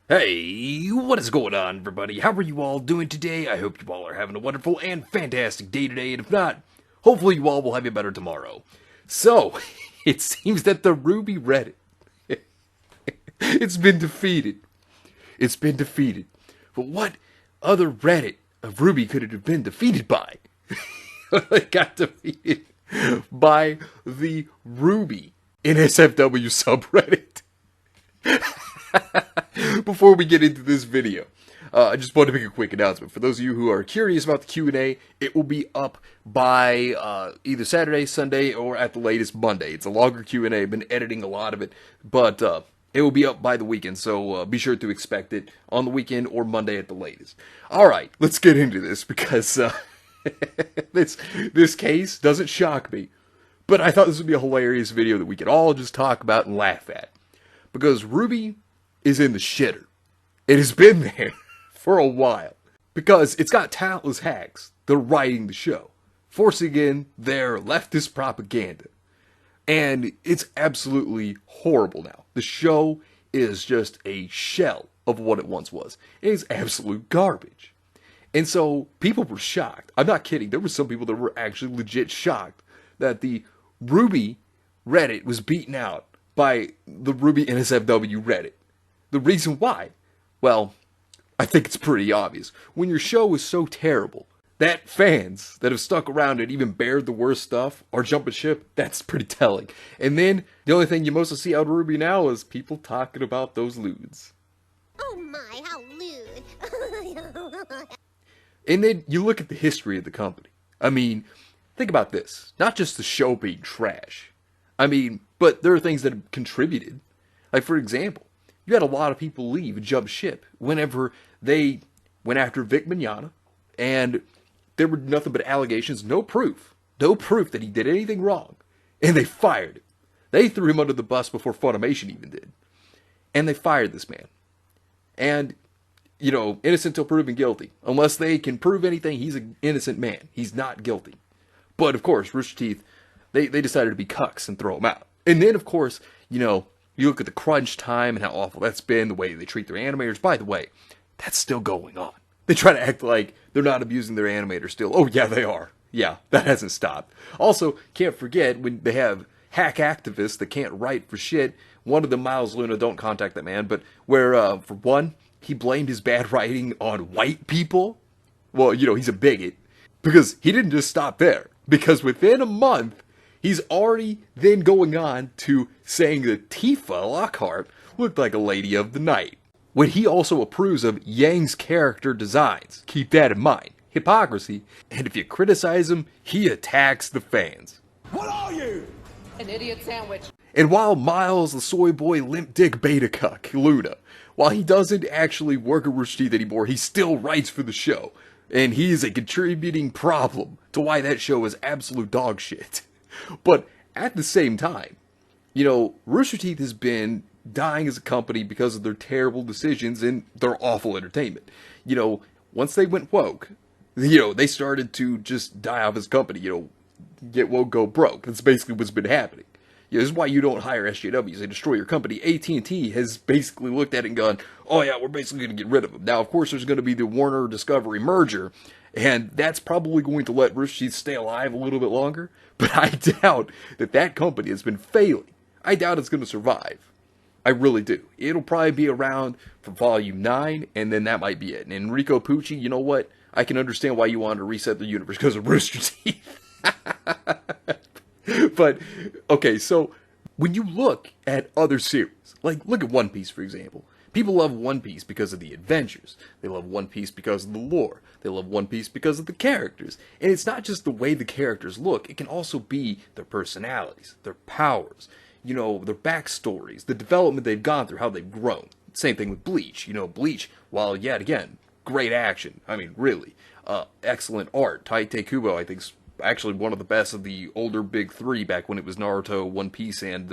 Hey, what is going on, everybody? How are you all doing today? I hope you all are having a wonderful and fantastic day today, and if not, hopefully you all will have a better tomorrow. So, it seems that the RWBY Reddit, it's been defeated. It's been defeated. But what other Reddit of RWBY could it have been defeated by? It got defeated by the RWBY NSFW subreddit. Before we get into this video, I just want to make a quick announcement. For those of you who are curious about the Q&A, it will be up by either Saturday, Sunday, or at the latest Monday. It's a longer Q&A. I've been editing a lot of it, but it will be up by the weekend, so be sure to expect it on the weekend or Monday at the latest. Alright, let's get into this, because this case doesn't shock me, but I thought this would be a hilarious video that we could all just talk about and laugh at. Because RWBY is in the shitter. It has been there for a while. Because it's got talentless hacks that are writing the show, forcing in their leftist propaganda. And it's absolutely horrible now. The show is just a shell of what it once was. It is absolute garbage. And so people were shocked. I'm not kidding. There were some people that were actually legit shocked that the RWBY Reddit was beaten out by the RWBY NSFW Reddit. The reason why? Well, I think it's pretty obvious. When your show is so terrible that fans that have stuck around and even bared the worst stuff are jumping ship, that's pretty telling. And then, the only thing you mostly see out of RWBY now is people talking about those lewds. Oh my, how lewd. And then you look at the history of the company. I mean, think about this. Not just the show being trash. I mean, but there are things that have contributed. Like, for example, you had a lot of people leave and jump ship whenever they went after Vic Mignogna, and there were nothing but allegations, no proof that he did anything wrong, and they fired him. They threw him under the bus before Funimation even did, and they fired this man. And, you know, innocent till proven guilty. Unless they can prove anything, he's an innocent man. He's not guilty. But, of course, Rooster Teeth, they decided to be cucks and throw him out. And then, of course, you know, you look at the crunch time and how awful that's been, the way they treat their animators. By the way, that's still going on. They try to act like they're not abusing their animators still. Oh, yeah, they are. Yeah, that hasn't stopped. Also, can't forget when they have hack activists that can't write for shit. One of them, Miles Luna, don't contact that man, but where, for one, he blamed his bad writing on white people. Well, you know, he's a bigot. Because he didn't just stop there. Because within a month, he's already then going on to saying that Tifa Lockhart looked like a lady of the night. When he also approves of Yang's character designs. Keep that in mind. Hypocrisy. And if you criticize him, he attacks the fans. What are you? An idiot sandwich. And while Miles, the soy boy, limp dick beta cuck, Luna, while he doesn't actually work at Rooster Teeth anymore, he still writes for the show. And he is a contributing problem to why that show is absolute dog shit. But at the same time, you know, Rooster Teeth has been dying as a company because of their terrible decisions and their awful entertainment. You know, once they went woke, you know, they started to just die off as a company. You know, get woke, go broke. That's basically what's been happening. You know, this is why you don't hire SJWs. They destroy your company. AT&T has basically looked at it and gone, oh yeah, we're basically going to get rid of them. Now, of course, there's going to be the Warner Discovery merger, and that's probably going to let Rooster Teeth stay alive a little bit longer. But I doubt that that company has been failing. I doubt it's going to survive. I really do. It'll probably be around for Volume 9, and then that might be it. And Enrico Pucci, you know what? I can understand why you wanted to reset the universe because of Rooster Teeth. But, okay, so when you look at other series, like look at One Piece, for example. People love One Piece because of the adventures. They love One Piece because of the lore. They love One Piece because of the characters. And it's not just the way the characters look, it can also be their personalities, their powers, you know, their backstories, the development they've gone through, how they've grown. Same thing with Bleach. You know, Bleach, while yet again, great action. I mean, really. Excellent art. Tite Kubo, I think, is actually one of the best of the older big three back when it was Naruto, One Piece, and,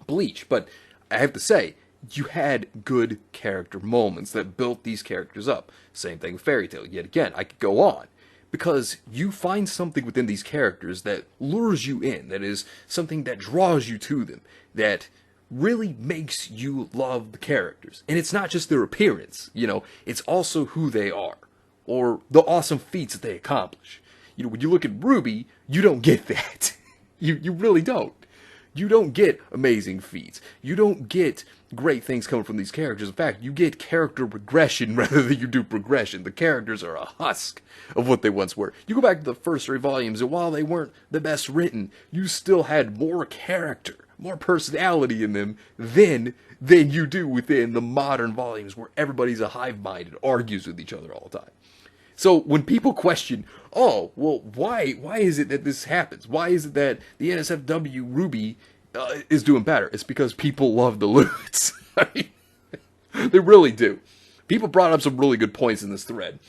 Bleach. But I have to say, you had good character moments that built these characters up. Same thing with Fairy Tail. Yet again, I could go on. Because you find something within these characters that lures you in, that is something that draws you to them, that really makes you love the characters. And it's not just their appearance, you know, it's also who they are, or the awesome feats that they accomplish. You know, when you look at RWBY, you don't get that. You really don't. You don't get amazing feats. You don't get great things coming from these characters. In fact, you get character regression rather than you do progression. The characters are a husk of what they once were. You go back to the first 3 volumes, and while they weren't the best written, you still had more character, more personality in them than you do within the modern volumes where everybody's a hive mind and argues with each other all the time. So when people question, oh, well, why is it that this happens? Why is it that the NSFW RWBY is doing better? It's because people love the Lewds. I mean, they really do. People brought up some really good points in this thread.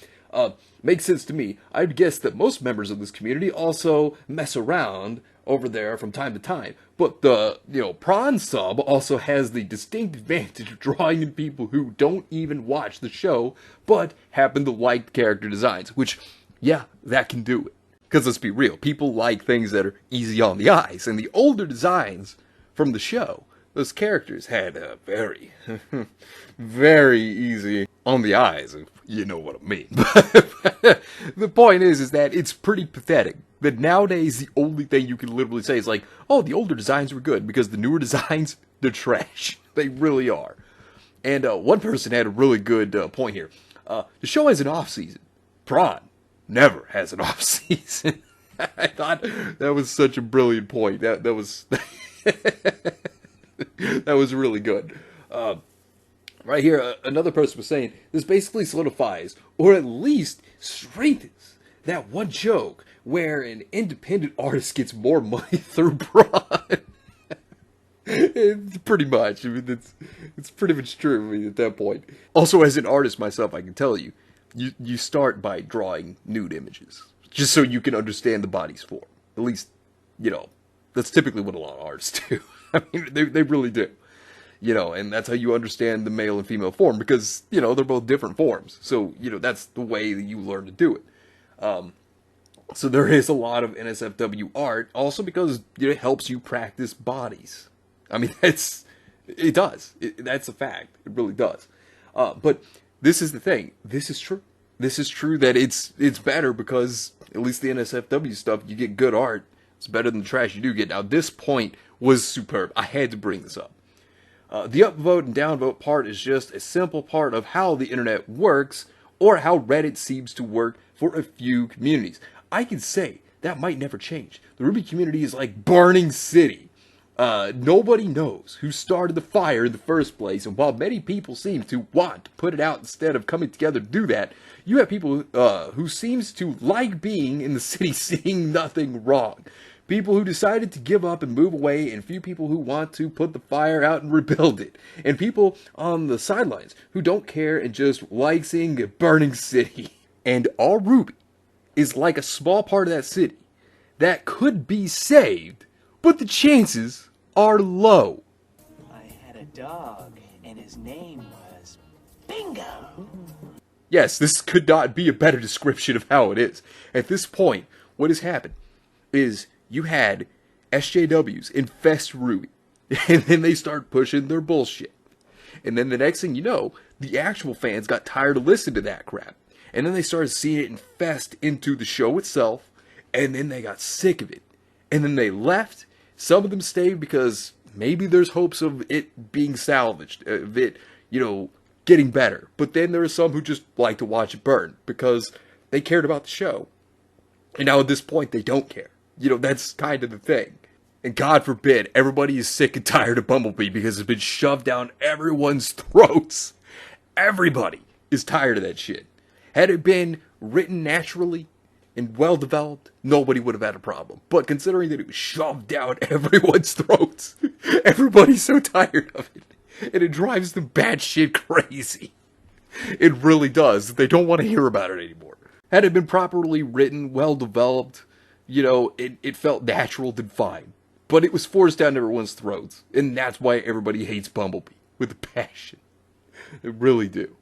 Makes sense to me. I'd guess that most members of this community also mess around over there from time to time. But the, prawn sub also has the distinct advantage of drawing in people who don't even watch the show, but happen to like character designs, which, yeah, that can do it. Because let's be real, people like things that are easy on the eyes, and the older designs from the show, those characters had a very, very easy on the eyes, if you know what I mean. The point is that it's pretty pathetic that nowadays the only thing you can literally say is like, oh, the older designs were good, because the newer designs, they're trash. They really are. And one person had a really good point here. The show has an off-season. Prawn never has an off-season. I thought that was such a brilliant point. That was that was really good. Right here, another person was saying, this basically solidifies, or at least strengthens, that one joke where an independent artist gets more money through Prawn. It's pretty much. I mean, it's pretty much true. I mean, at that point. Also, as an artist myself, I can tell you, you start by drawing nude images, just so you can understand the body's form. At least, that's typically what a lot of artists do. I mean, they really do. And that's how you understand the male and female form, because, they're both different forms. So, that's the way that you learn to do it. So there is a lot of NSFW art, also because it helps you practice bodies. I mean, it does. That's a fact. It really does. But this is the thing. This is true. This is true that it's better because at least the NSFW stuff, you get good art. It's better than the trash you do get. Now, this point was superb. I had to bring this up. The upvote and downvote part is just a simple part of how the internet works, or how Reddit seems to work for a few communities. I can say that might never change. The RWBY community is like Burning City. Nobody knows who started the fire in the first place, and while many people seem to want to put it out instead of coming together to do that, you have people who seems to like being in the city seeing nothing wrong. People who decided to give up and move away, and few people who want to put the fire out and rebuild it. And people on the sidelines who don't care and just like seeing a burning city. And RWBY is like a small part of that city that could be saved, but the chances are low. I had a dog, and his name was Bingo. Yes, this could not be a better description of how it is. At this point, what has happened is you had SJWs infest RWBY, and then they start pushing their bullshit. And then the next thing you know, the actual fans got tired of listening to that crap. And then they started seeing it infest into the show itself, and then they got sick of it. And then they left. Some of them stayed because maybe there's hopes of it being salvaged, of it, getting better. But then there are some who just like to watch it burn because they cared about the show. And now at this point, they don't care. That's kind of the thing. And God forbid, everybody is sick and tired of Bumblebee because it's been shoved down everyone's throats. Everybody is tired of that shit. Had it been written naturally and well developed, nobody would have had a problem. But considering that it was shoved down everyone's throats, everybody's so tired of it. And it drives them batshit crazy. It really does. They don't want to hear about it anymore. Had it been properly written, well developed, it felt natural, then fine. But it was forced down everyone's throats. And that's why everybody hates Bumblebee with a passion. They really do.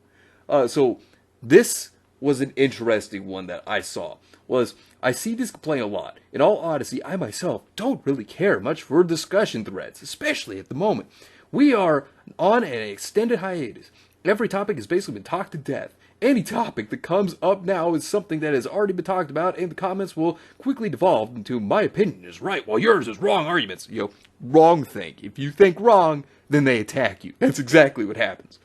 So this was an interesting one that I saw. I see this complaint a lot. In all honesty, I myself don't really care much for discussion threads, especially at the moment. We are on an extended hiatus. Every topic has basically been talked to death. Any topic that comes up now is something that has already been talked about, and the comments will quickly devolve into my opinion is right, while yours is wrong arguments. Wrong thing. If you think wrong, then they attack you. That's exactly what happens.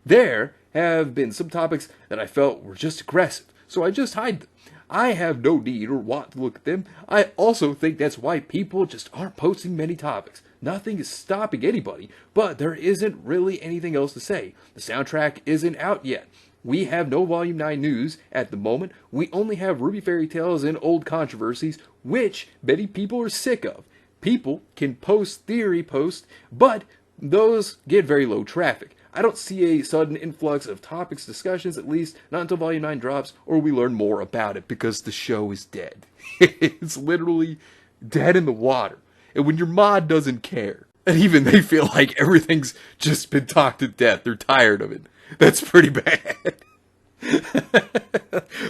There have been some topics that I felt were just aggressive, so I just hide them. I have no need or want to look at them. I also think that's why people just aren't posting many topics. Nothing is stopping anybody, but there isn't really anything else to say. The soundtrack isn't out yet. We have no Volume 9 news at the moment. We only have RWBY fairy tales and old controversies, which many people are sick of. People can post theory posts, but those get very low traffic. I don't see a sudden influx of topics, discussions, at least not until Volume 9 drops, or we learn more about it, because the show is dead. It's literally dead in the water. And when your mod doesn't care, and even they feel like everything's just been talked to death, they're tired of it, that's pretty bad.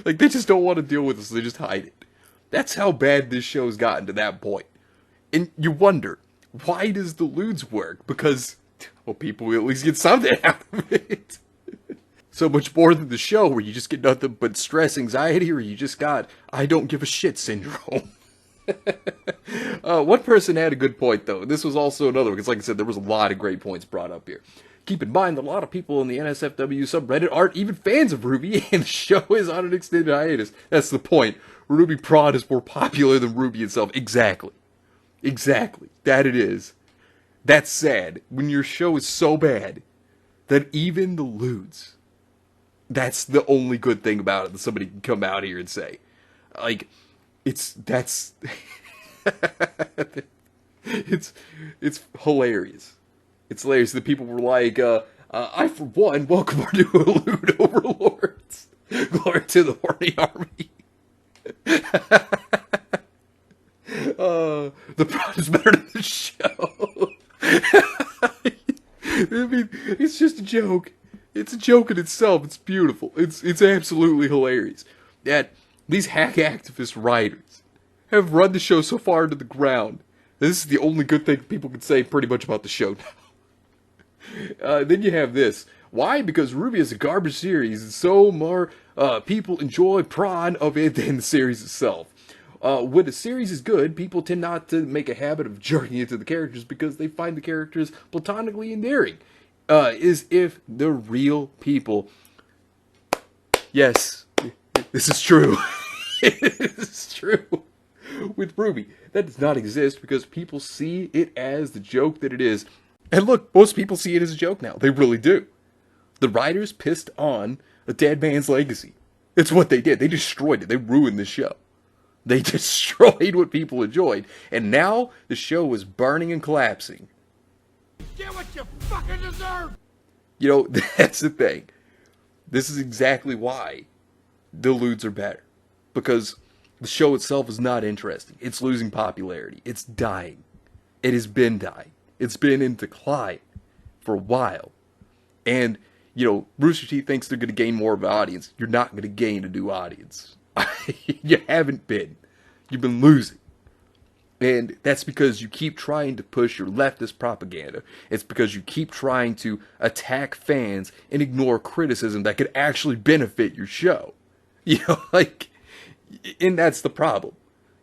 Like, they just don't want to deal with it, so they just hide it. That's how bad this show's gotten to that point. And you wonder, why does the Lewds work? Because, well, people will at least get something out of it. So much more than the show, where you just get nothing but stress, anxiety, or you just got I don't give a shit syndrome. One person had a good point, though. This was also another one, because like I said, there was a lot of great points brought up here. Keep in mind that a lot of people in the NSFW subreddit aren't even fans of RWBY, and the show is on an extended hiatus. That's the point. RWBY Prod is more popular than RWBY itself. Exactly. That it is. That's sad. When your show is so bad that even the Lewds, that's the only good thing about it that somebody can come out here and say. Like, it's hilarious. It's hilarious that people were like, I for one welcome our new Lewd overlords. Glory to the horny army. The prod is better than the show. I mean, it's just a joke. It's a joke in itself. It's beautiful. It's absolutely hilarious that these hack activist writers have run the show so far into the ground. This is the only good thing people can say pretty much about the show now. Then you have this. Why? Because RWBY is a garbage series, and so more people enjoy prawn of it than the series itself. When a series is good, people tend not to make a habit of jerking into the characters because they find the characters platonically endearing. As if they're real people. Yes, this is true. It is true. With RWBY, that does not exist because people see it as the joke that it is. And look, most people see it as a joke now. They really do. The writers pissed on a dead man's legacy. It's what they did. They destroyed it. They ruined the show. They destroyed what people enjoyed. And now the show is burning and collapsing. Get what you fucking deserve! You know, that's the thing. This is exactly why the Lewds are better. Because the show itself is not interesting. It's losing popularity. It's dying. It has been dying. It's been in decline for a while. And, you know, Rooster Teeth thinks they're going to gain more of an audience. You're not going to gain a new audience. You haven't been. You've been losing. And that's because you keep trying to push your leftist propaganda. It's because you keep trying to attack fans and ignore criticism that could actually benefit your show. You know, like, and that's the problem.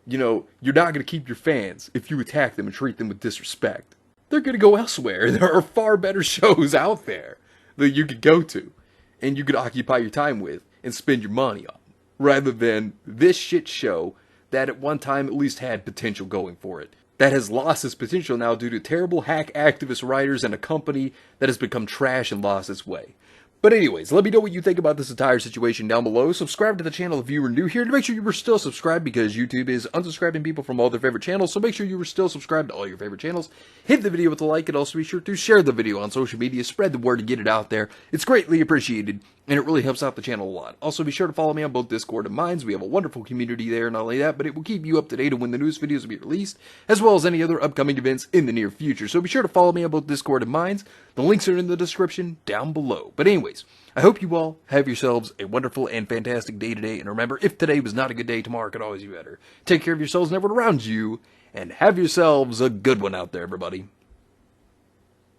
You know, you're not going to keep your fans if you attack them and treat them with disrespect. They're going to go elsewhere. There are far better shows out there that you could go to and you could occupy your time with and spend your money on, rather than this shit show that at one time at least had potential going for it. that has lost its potential now due to terrible hack activist writers and a company that has become trash and lost its way. But anyways, let me know what you think about this entire situation down below. Subscribe to the channel if you are new here, to make sure you are still subscribed, because YouTube is unsubscribing people from all their favorite channels, so make sure you are still subscribed to all your favorite channels. Hit the video with a like, and also be sure to share the video on social media, spread the word to get it out there. It's greatly appreciated, and it really helps out the channel a lot. Also, be sure to follow me on both Discord and Minds. We have a wonderful community there, and not only that, but it will keep you up to date on when the newest videos will be released, as well as any other upcoming events in the near future. So be sure to follow me on both Discord and Minds. The links are in the description down below. But anyways, I hope you all have yourselves a wonderful and fantastic day today. And remember, if today was not a good day, tomorrow could always be better. Take care of yourselves and everyone around you, and have yourselves a good one out there, everybody.